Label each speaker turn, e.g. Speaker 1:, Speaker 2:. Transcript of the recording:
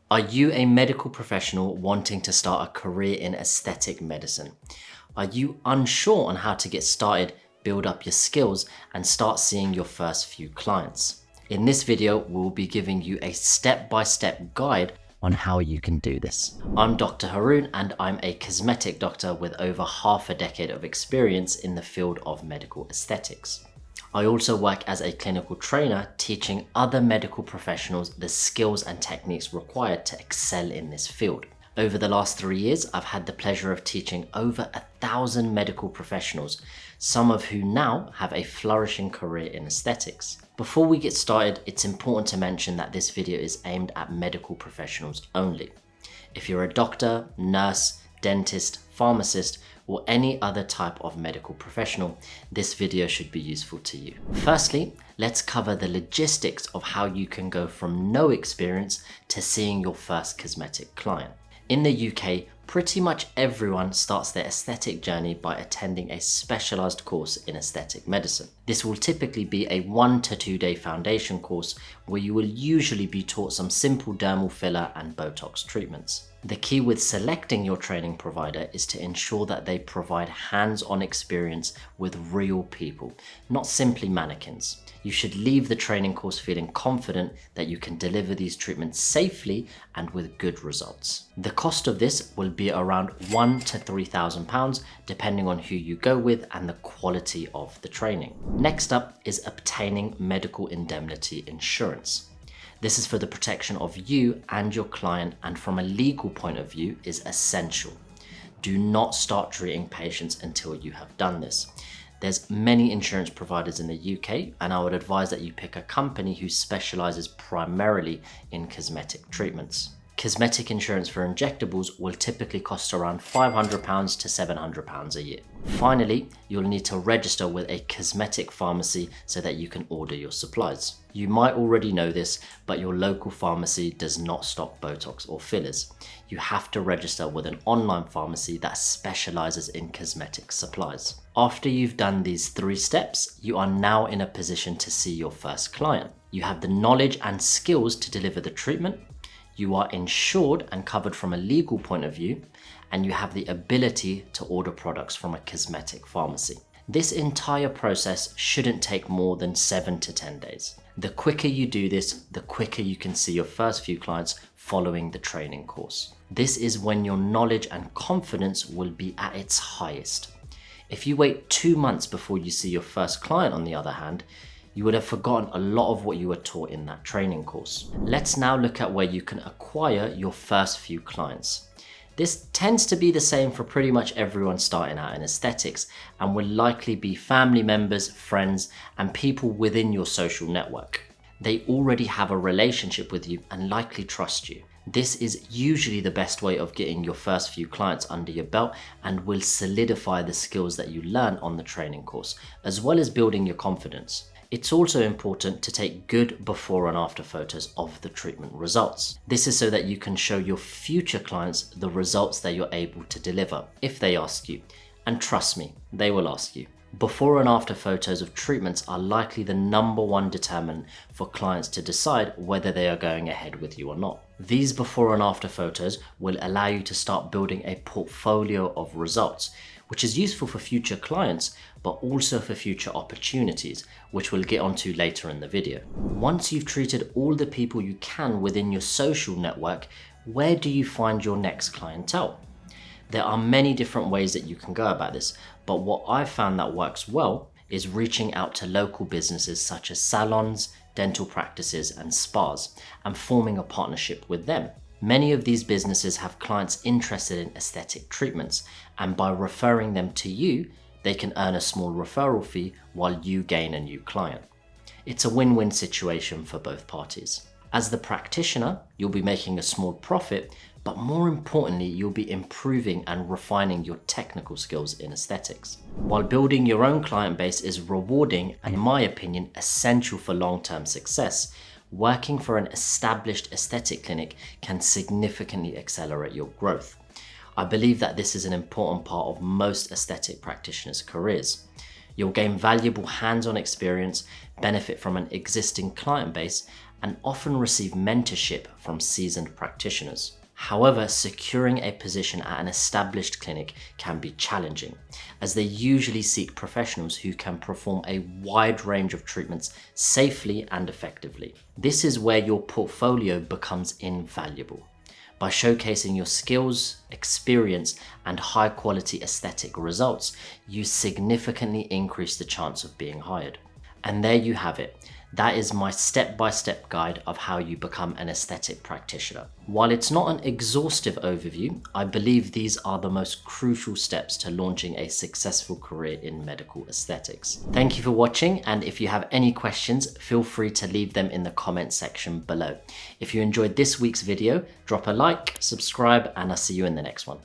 Speaker 1: Are you a medical professional wanting to start a career in aesthetic medicine? Are you unsure on how to get started, build up your skills, and start seeing your first few clients? In this video, we'll be giving you a step-by-step guide on how you can do this. I'm Dr. Haroon, and I'm a cosmetic doctor with over half a decade of experience in the field of medical aesthetics. I also work as a clinical trainer, teaching other medical professionals the skills and techniques required to excel in this field. Over the last 3 years, I've had the pleasure of teaching over 1,000 medical professionals, some of who now have a flourishing career in aesthetics. Before we get started, it's important to mention that this video is aimed at medical professionals only. If you're a doctor, nurse, dentist, pharmacist, or any other type of medical professional, this video should be useful to you. Firstly, let's cover the logistics of how you can go from no experience to seeing your first cosmetic client. In the UK, pretty much everyone starts their aesthetic journey by attending a specialized course in aesthetic medicine. This will typically be a 1 to 2 day foundation course where you will usually be taught some simple dermal filler and Botox treatments. The key with selecting your training provider is to ensure that they provide hands-on experience with real people, not simply mannequins. You should leave the training course feeling confident that you can deliver these treatments safely and with good results. The cost of this will be around £1,000 to £3,000 depending on who you go with and the quality of the training. Next up is obtaining medical indemnity insurance. This is for the protection of you and your client, and from a legal point of view is essential. Do not start treating patients until you have done this. There's many insurance providers in the UK, and I would advise that you pick a company who specializes primarily in cosmetic treatments. Cosmetic insurance for injectables will typically cost around £500 to £700 a year. Finally, you'll need to register with a cosmetic pharmacy so that you can order your supplies. You might already know this, but your local pharmacy does not stock Botox or fillers. You have to register with an online pharmacy that specializes in cosmetic supplies. After you've done these 3 steps, you are now in a position to see your first client. You have the knowledge and skills to deliver the treatment. You are insured and covered from a legal point of view, and you have the ability to order products from a cosmetic pharmacy. This entire process shouldn't take more than 7 to 10 days. The quicker you do this, the quicker you can see your first few clients following the training course. This is when your knowledge and confidence will be at its highest. If you wait 2 months before you see your first client, on the other hand, you would have forgotten a lot of what you were taught in that training course. Let's now look at where you can acquire your first few clients. This tends to be the same for pretty much everyone starting out in aesthetics, and will likely be family members, friends, and people within your social network. They already have a relationship with you and likely trust you. This is usually the best way of getting your first few clients under your belt and will solidify the skills that you learn on the training course, as well as building your confidence. It's also important to take good before and after photos of the treatment results. This is so that you can show your future clients the results that you're able to deliver if they ask you. And trust me, they will ask you. Before and after photos of treatments are likely the #1 determinant for clients to decide whether they are going ahead with you or not. These before and after photos will allow you to start building a portfolio of results, which is useful for future clients, but also for future opportunities, which we'll get onto later in the video. Once you've treated all the people you can within your social network, where do you find your next clientele? There are many different ways that you can go about this, but what I've found that works well is reaching out to local businesses such as salons, dental practices, and spas, and forming a partnership with them. Many of these businesses have clients interested in aesthetic treatments, and by referring them to you, they can earn a small referral fee while you gain a new client. It's a win-win situation for both parties. As the practitioner, you'll be making a small profit, but more importantly, you'll be improving and refining your technical skills in aesthetics. While building your own client base is rewarding and, in my opinion, essential for long-term success, working for an established aesthetic clinic can significantly accelerate your growth. I believe that this is an important part of most aesthetic practitioners' careers. You'll gain valuable hands-on experience, benefit from an existing client base, and often receive mentorship from seasoned practitioners. However, securing a position at an established clinic can be challenging, as they usually seek professionals who can perform a wide range of treatments safely and effectively. This is where your portfolio becomes invaluable. By showcasing your skills, experience, and high-quality aesthetic results, you significantly increase the chance of being hired. And there you have it. That is my step-by-step guide of how you become an aesthetic practitioner. While it's not an exhaustive overview, I believe these are the most crucial steps to launching a successful career in medical aesthetics. Thank you for watching, and if you have any questions, feel free to leave them in the comment section below. If you enjoyed this week's video, drop a like, subscribe, and I'll see you in the next one.